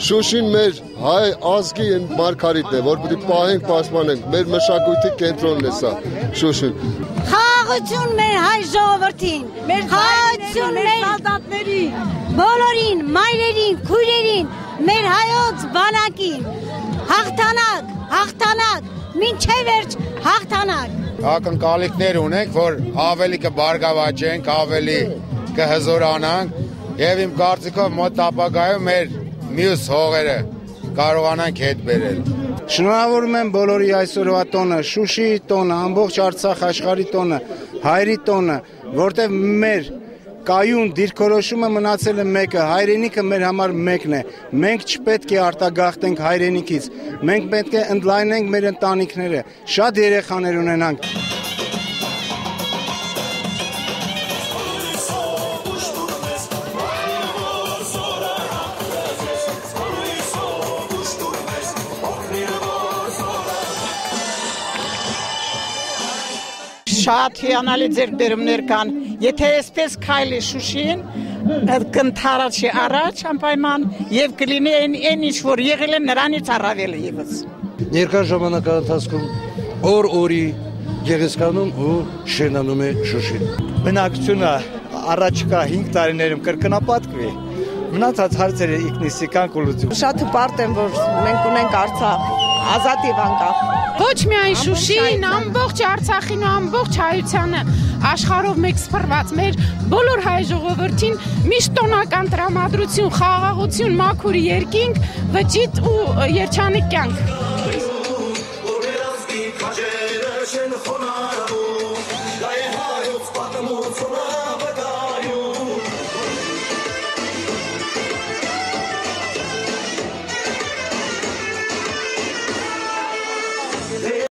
Շուշին մեր հայ ազգի մարգարիտն է, որ պիտի պահենք, պաշտպանենք, մեր մշակույթի կենտրոնն է սա, Շուշին։ Խաղաղություն մեր հայ ժողովրդին, խաղաղություն մեր սալդատներին, բոլորին, մայրերին, քույրերին, մեր հայոց բանակին, հաղթանակ, հաղթանակ, մինչև վերջ հաղթանակ։ Ակնկալիքներ ունենք, որ ավելի կբարգավաճենք, ավելի կհզորանանք եւ իմ կարծիքով մոտ ապագայում մեր մյուս հողերը կարողանանք հետ բերել։ Շնորհավորում եմ բոլորի այսօրվա տոնը, Շուշիի տոնը, ամբողջ Արցախ աշխարհի տոնը, հայրի տոնը, որտեղ մեր կայուն դիրքորոշումը մնացել է մեկը, հայրենիքը մեր համար մեկն է։ Մենք չպետք է արտագաղթենք հայրենիքից, մենք պետք է ընդլայնենք մեր ընտանիքները, շատ երեխաներ ունենանք։ Շատ հիանալի ձեռքբերումներ կան, եթե այսպես քայլի Շուշին, կընթառաջի առաջ անպայման եւ կլինի այն ինչ որ եղել է նրանից առավել եւս։ Ներկա ժամանակահատվածում օր-օրի գեղեցկանում ու շենանում է Շուշին։ Բնակչությունը առաջիկա 5 տարիներում կրկնապատկվի։ Մնացած հարցերը ինքնիսական կլուծում։ Շատ հպարտ եմ, որ մենք ունենք Արցախ, ազատ եւ անկախ։ Ոչ միայն Շուշին, ամբողջ Արցախին ու ամբողջ հայությանը աշխարհով մեկ սփռված մեր բոլոր հայ ժողովրդին միշտ տոնական տրամադրություն, խաղաղություն, մաքուր երկինք, վճիտ ու երջանիկ կյանք։